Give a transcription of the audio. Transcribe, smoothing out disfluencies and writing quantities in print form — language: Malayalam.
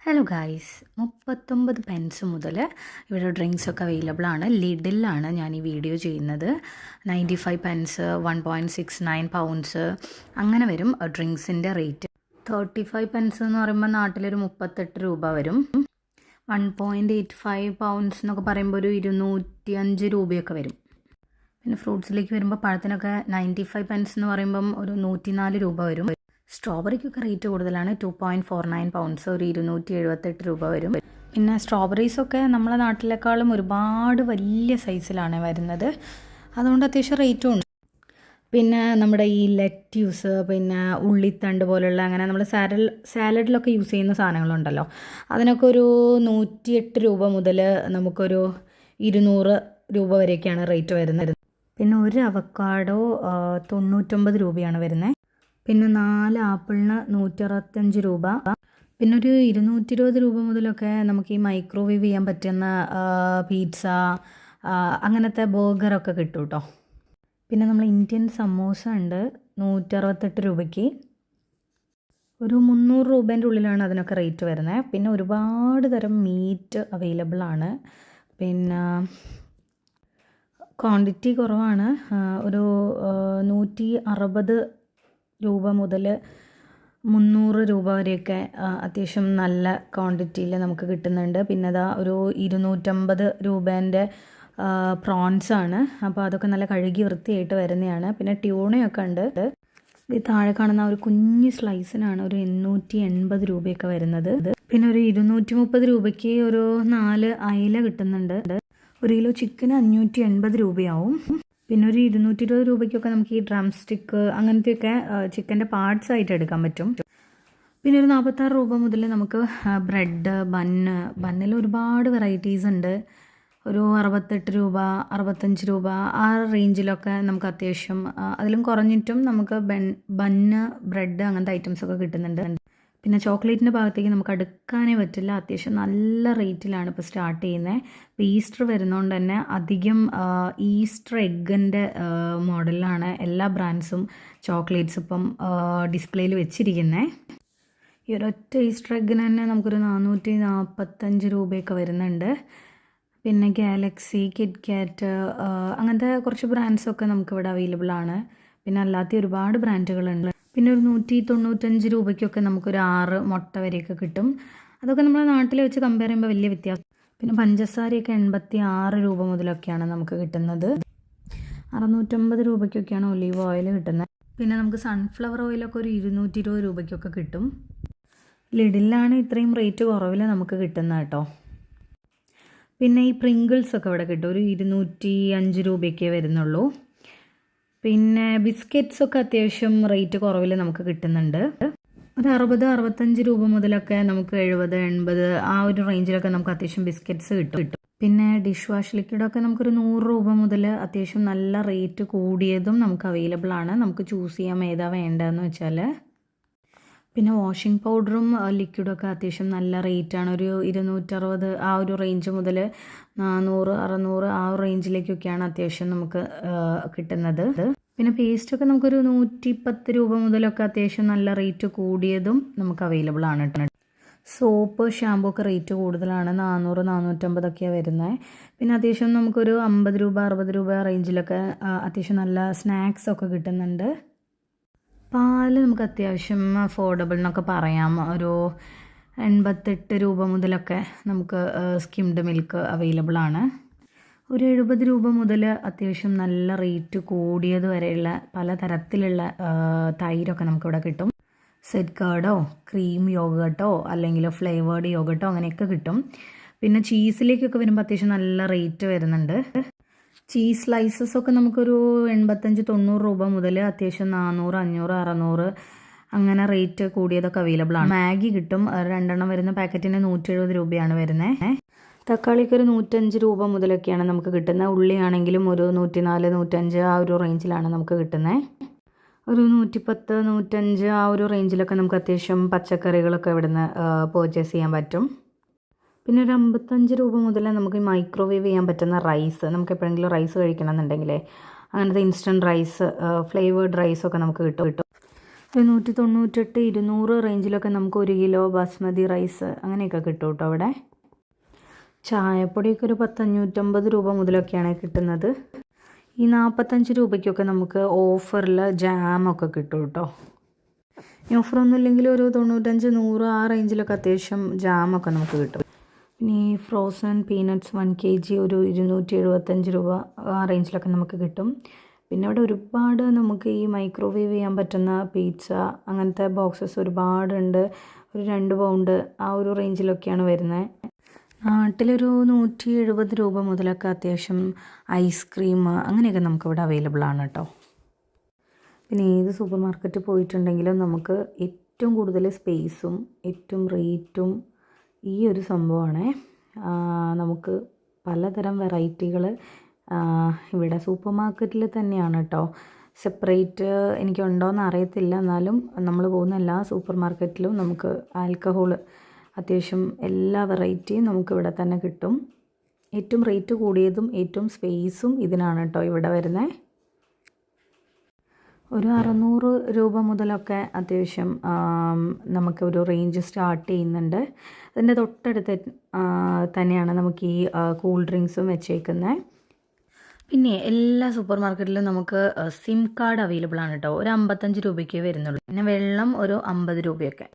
ഹലോ ഗായ്സ്, 39 പെൻസ് മുതൽ ഇവിടെ ഡ്രിങ്ക്സൊക്കെ അവൈലബിൾ ആണ്. ലിഡിലാണ് ഞാൻ ഈ വീഡിയോ ചെയ്യുന്നത്. 95 പെൻസ്, 1.69 പൗണ്ട്സ് അങ്ങനെ വരും ഡ്രിങ്ക്സിൻ്റെ റേറ്റ്. 35 പെൻസ് എന്ന് പറയുമ്പോൾ നാട്ടിലൊരു 38 രൂപ വരും. 1.85 പൗണ്ട്സ് എന്നൊക്കെ പറയുമ്പോൾ ഒരു 205 രൂപയൊക്കെ വരും. പിന്നെ ഫ്രൂട്ട്സിലേക്ക് വരുമ്പോൾ പഴത്തിനൊക്കെ 95 പെൻസ് എന്ന് പറയുമ്പം ഒരു 104 രൂപ വരും. സ്ട്രോബെറിക്കൊക്കെ റേറ്റ് കൂടുതലാണ്. 2.49 പൗണ്ട്സ്, ഒരു 278 രൂപ വരും. പിന്നെ സ്ട്രോബെറീസൊക്കെ നമ്മളെ നാട്ടിലേക്കാളും ഒരുപാട് വലിയ സൈസിലാണ് വരുന്നത്, അതുകൊണ്ട് അത്യാവശ്യം റേറ്റും ഉണ്ട്. പിന്നെ നമ്മുടെ ഈ ലെറ്റ്യൂസ്, പിന്നെ ഉള്ളിത്തണ്ട് പോലുള്ള അങ്ങനെ നമ്മൾ സാലഡിലൊക്കെ യൂസ് ചെയ്യുന്ന സാധനങ്ങളുണ്ടല്ലോ, അതിനൊക്കെ ഒരു 108 രൂപ മുതൽ നമുക്കൊരു 200 രൂപ വരെയൊക്കെയാണ് റേറ്റ് വരുന്നത്. പിന്നെ ഒരു അവക്കാഡോ 99 രൂപയാണ് വരുന്നത്. പിന്നെ 4 ആപ്പിളിന് 165 രൂപ. പിന്നെ ഒരു 220 രൂപ മുതലൊക്കെ നമുക്ക് ഈ മൈക്രോവേവ് ചെയ്യാൻ പറ്റുന്ന പീറ്റ്സ, അങ്ങനത്തെ ബർഗറൊക്കെ കിട്ടും കേട്ടോ. പിന്നെ നമ്മൾ ഇന്ത്യൻ സമോസ ഉണ്ട് 168 രൂപയ്ക്ക്. ഒരു 300 രൂപേൻ്റെ ഉള്ളിലാണ് അതിനൊക്കെ റേറ്റ് വരുന്നത്. പിന്നെ ഒരുപാട് തരം മീറ്റ് അവൈലബിൾ ആണ്. പിന്നെ ക്വാണ്ടിറ്റി കുറവാണ്. ഒരു 160 രൂപ മുതൽ 300 രൂപ വരെയൊക്കെ അത്യാവശ്യം നല്ല ക്വാണ്ടിറ്റിയിൽ നമുക്ക് കിട്ടുന്നുണ്ട്. പിന്നെ അതാ ഒരു 250 രൂപേൻ്റെ പ്രോൺസാണ്. അപ്പോൾ അതൊക്കെ നല്ല കഴുകി വൃത്തിയായിട്ട് വരുന്നതാണ്. പിന്നെ ട്യൂണയൊക്കെ ഉണ്ട്. ഈ താഴെ കാണുന്ന ഒരു കുഞ്ഞ് സ്ലൈസിനാണ് ഒരു 880 രൂപയൊക്കെ വരുന്നത്. പിന്നെ ഒരു 230 രൂപയ്ക്ക് ഒരു 4 അയില കിട്ടുന്നുണ്ട്. 1 കിലോ ചിക്കന് 580 രൂപയാവും. പിന്നെ ഒരു 220 രൂപയ്ക്കൊക്കെ നമുക്ക് ഈ ഡ്രം സ്റ്റിക്ക് അങ്ങനത്തെയൊക്കെ ചിക്കൻ്റെ പാർട്സ് ആയിട്ട് എടുക്കാൻ പറ്റും. പിന്നെ ഒരു 46 രൂപ മുതൽ നമുക്ക് ബ്രെഡ്, ബന്നിൽ ഒരുപാട് വെറൈറ്റീസ് ഉണ്ട്. ഒരു 68 രൂപ, 65 രൂപ ആ റേഞ്ചിലൊക്കെ നമുക്ക് അത്യാവശ്യം അതിലും കുറഞ്ഞിട്ടും നമുക്ക് ബന്ന്, ബ്രെഡ് അങ്ങനത്തെ ഐറ്റംസൊക്കെ കിട്ടുന്നുണ്ട്. പിന്നെ ചോക്ലേറ്റിൻ്റെ ഭാഗത്തേക്ക് നമുക്ക് അടുക്കാനേ പറ്റില്ല, അത്യാവശ്യം നല്ല റേറ്റിലാണ് ഇപ്പോൾ സ്റ്റാർട്ട് ചെയ്യുന്നത്. ഇപ്പോൾ ഈസ്റ്റർ വരുന്നതുകൊണ്ട് തന്നെ അധികം ഈസ്റ്റർ എഗ്ഗിൻ്റെ മോഡലിലാണ് എല്ലാ ബ്രാൻഡ്സും ചോക്ലേറ്റ്സ് ഇപ്പം ഡിസ്പ്ലേയിൽ വെച്ചിരിക്കുന്നത്. ഈ ഒരൊറ്റ ഈസ്റ്റർ എഗ്ഗിന് തന്നെ നമുക്കൊരു 445 രൂപയൊക്കെ വരുന്നുണ്ട്. പിന്നെ ഗാലക്സി, കിറ്റ്കാറ്റ് അങ്ങനത്തെ കുറച്ച് ബ്രാൻഡ്സൊക്കെ നമുക്കിവിടെ അവൈലബിൾ ആണ്. പിന്നെ അല്ലാത്ത ഒരുപാട് ബ്രാൻഡുകളുണ്ട്. പിന്നെ ഒരു 195 രൂപയ്ക്കൊക്കെ നമുക്കൊരു 6 മുട്ട വരെയൊക്കെ കിട്ടും. അതൊക്കെ നമ്മുടെ നാട്ടിൽ വെച്ച് കമ്പയർ ചെയ്യുമ്പോൾ വലിയ വ്യത്യാസം. പിന്നെ പഞ്ചസാരയൊക്കെ 86 രൂപ മുതലൊക്കെയാണ് നമുക്ക് കിട്ടുന്നത്. 650 രൂപയ്ക്കൊക്കെയാണ് ഒലീവ് ഓയിൽ കിട്ടുന്നത്. പിന്നെ നമുക്ക് സൺഫ്ലവർ ഓയിലൊക്കെ ഒരു 220 രൂപയ്ക്കൊക്കെ കിട്ടും. ലിഡിലാണ് ഇത്രയും റേറ്റ് കുറവിൽ നമുക്ക് കിട്ടുന്നത് കേട്ടോ. പിന്നെ ഈ പ്രിങ്കിൾസൊക്കെ ഇവിടെ കിട്ടും. ഒരു 205 രൂപയൊക്കെ വരുന്നുള്ളൂ. പിന്നെ ബിസ്ക്കറ്റ്സൊക്കെ അത്യാവശ്യം റേറ്റ് കുറവിൽ നമുക്ക് കിട്ടുന്നുണ്ട്. ഒരു 60-65 രൂപ മുതലൊക്കെ നമുക്ക് 70-80 ആ ഒരു റേഞ്ചിലൊക്കെ നമുക്ക് അത്യാവശ്യം ബിസ്ക്കറ്റ്സ് കിട്ടും. പിന്നെ ഡിഷ് വാഷ് ലിക്വിഡൊക്കെ നമുക്കൊരു 100 രൂപ മുതൽ അത്യാവശ്യം നല്ല റേറ്റ് കൂടിയതും നമുക്ക് അവൈലബിൾ ആണ്. നമുക്ക് ചൂസ് ചെയ്യാം ഏതാ വേണ്ടതെന്ന് വെച്ചാൽ. പിന്നെ വാഷിംഗ് പൗഡറും ലിക്വിഡൊക്കെ അത്യാവശ്യം നല്ല റേറ്റാണ്. ഒരു 260 ആ ഒരു റേഞ്ച് മുതൽ 400-600 ആ ഒരു റേഞ്ചിലേക്കൊക്കെയാണ് അത്യാവശ്യം നമുക്ക് കിട്ടുന്നത്. പിന്നെ പേസ്റ്റൊക്കെ നമുക്കൊരു 110 രൂപ മുതലൊക്കെ അത്യാവശ്യം നല്ല റേറ്റ് കൂടിയതും നമുക്ക് അവൈലബിൾ ആണ്. സോപ്പ്, ഷാമ്പൂ ഒക്കെ റേറ്റ് കൂടുതലാണ്. 400-450 ഒക്കെയാണ് വരുന്നത്. പിന്നെ അത്യാവശ്യം നമുക്കൊരു 50 രൂപ 60 രൂപ റേഞ്ചിലൊക്കെ അത്യാവശ്യം നല്ല സ്നാക്സ് ഒക്കെ കിട്ടുന്നുണ്ട്. പാല് നമുക്ക് അത്യാവശ്യം അഫോർഡബിൾ എന്നൊക്കെ പറയാം. ഒരു 88 രൂപ മുതലൊക്കെ നമുക്ക് സ്കിംഡ് മിൽക്ക് അവൈലബിൾ ആണ്. ഒരു 70 രൂപ മുതൽ അത്യാവശ്യം നല്ല റേറ്റ് കൂടിയത് വരെയുള്ള പലതരത്തിലുള്ള തൈരൊക്കെ നമുക്കിവിടെ കിട്ടും. സെറ്റ് കർഡോ, ക്രീം യോഗട്ടോ അല്ലെങ്കിൽ ഫ്ലേവേർഡ് യോഗട്ടോ അങ്ങനെയൊക്കെ കിട്ടും. പിന്നെ ചീസിലേക്കൊക്കെ വരുമ്പോൾ അത്യാവശ്യം നല്ല റേറ്റ് വരുന്നുണ്ട്. ചീസ് സ്ലൈസസ് ഒക്കെ നമുക്കൊരു 85-90 രൂപ മുതൽ അത്യാവശ്യം 400, 500, 600 അങ്ങനെ റേറ്റ് കൂടിയതൊക്കെ അവൈലബിൾ ആണ്. മാഗി കിട്ടും. 2 എണ്ണം വരുന്ന പാക്കറ്റിന് 170 രൂപയാണ് വരുന്നത്. തക്കാളിക്ക് ഒരു 105 രൂപ മുതലൊക്കെയാണ് നമുക്ക് കിട്ടുന്നത്. ഉള്ളിയാണെങ്കിലും ഒരു 104-105 ആ ഒരു റേഞ്ചിലാണ് നമുക്ക് കിട്ടുന്നത്. ഒരു 110-105 ആ ഒരു റേഞ്ചിലൊക്കെ നമുക്ക് അത്യാവശ്യം പച്ചക്കറികളൊക്കെ ഇവിടുന്ന് പർച്ചേസ് ചെയ്യാൻ പറ്റും. പിന്നെ ഒരു 55 രൂപ മുതൽ നമുക്ക് മൈക്രോവേവ് ചെയ്യാൻ പറ്റുന്ന റൈസ്, നമുക്ക് എപ്പോഴെങ്കിലും റൈസ് കഴിക്കണം എന്നുണ്ടെങ്കിൽ അങ്ങനത്തെ ഇൻസ്റ്റൻറ്റ് റൈസ്, ഫ്ലേവേർഡ് റൈസൊക്കെ നമുക്ക് കിട്ടും. 198 200 റേഞ്ചിലൊക്കെ നമുക്ക് 1 കിലോ ബാസ്മതി റൈസ് അങ്ങനെയൊക്കെ കിട്ടും കേട്ടോ അവിടെ. ചായപ്പൊടിയൊക്കെ ഒരു 550 രൂപ മുതലൊക്കെയാണ് കിട്ടുന്നത്. ഈ 45 രൂപയ്ക്കൊക്കെ നമുക്ക് ഓഫറിൽ ജാമൊക്കെ കിട്ടും കേട്ടോ. ഈ ഓഫറൊന്നും ഇല്ലെങ്കിൽ ഒരു 95 100 ആ റേഞ്ചിലൊക്കെ അത്യാവശ്യം ജാമൊക്കെ നമുക്ക് കിട്ടും. പിന്നെ ഈ ഫ്രോസൺ പീനട്ട്സ് 1 kg ഒരു 275 രൂപ ആ റേഞ്ചിലൊക്കെ നമുക്ക് കിട്ടും. പിന്നെ അവിടെ ഒരുപാട് നമുക്ക് ഈ മൈക്രോവേവ് ചെയ്യാൻ പറ്റുന്ന പിസ്സ അങ്ങനത്തെ ബോക്സസ് ഒരുപാടുണ്ട്. ഒരു 2 പൗണ്ട് ആ ഒരു റേഞ്ചിലൊക്കെയാണ് വരുന്നത്. നാട്ടിലൊരു 170 രൂപ മുതലൊക്കെ അത്യാവശ്യം ഐസ്ക്രീം അങ്ങനെയൊക്കെ നമുക്കിവിടെ അവൈലബിൾ ആണ് കേട്ടോ. പിന്നെ ഏത് സൂപ്പർ മാർക്കറ്റിൽ പോയിട്ടുണ്ടെങ്കിലും നമുക്ക് ഏറ്റവും കൂടുതൽ സ്പേസും ഏറ്റവും റേറ്റും ഈ ഒരു സംഭവമാണ്. നമുക്ക് പലതരം വെറൈറ്റികൾ ഇവിടെ സൂപ്പർ മാർക്കറ്റിൽ തന്നെയാണ് കേട്ടോ. സെപ്പറേറ്റ് എനിക്കുണ്ടോയെന്ന് അറിയത്തില്ല, എന്നാലും നമ്മൾ പോകുന്ന എല്ലാ സൂപ്പർ മാർക്കറ്റിലും നമുക്ക് ആൽക്കഹോൾ അത്യാവശ്യം എല്ലാ വെറൈറ്റിയും നമുക്കിവിടെ തന്നെ കിട്ടും. ഏറ്റവും റേറ്റ് കൂടിയതും ഏറ്റവും സ്പേസും ഇതിനാണ് കേട്ടോ ഇവിടെ വരുന്നത്. ഒരു 600 രൂപ മുതലൊക്കെ അത്യാവശ്യം നമുക്കൊരു റേഞ്ച് സ്റ്റാർട്ട് ചെയ്യുന്നുണ്ട്. അതിൻ്റെ തൊട്ടടുത്ത് തന്നെയാണ് നമുക്ക് ഈ കൂൾ ഡ്രിങ്ക്സും വെച്ചേക്കുന്നത്. പിന്നെ എല്ലാ സൂപ്പർ മാർക്കറ്റിലും നമുക്ക് സിം കാർഡ് അവൈലബിൾ ആണ് കേട്ടോ. ഒരു 55 രൂപയ്ക്ക് വരുന്നുള്ളൂ. പിന്നെ വെള്ളം ഒരു 50 രൂപയൊക്കെ.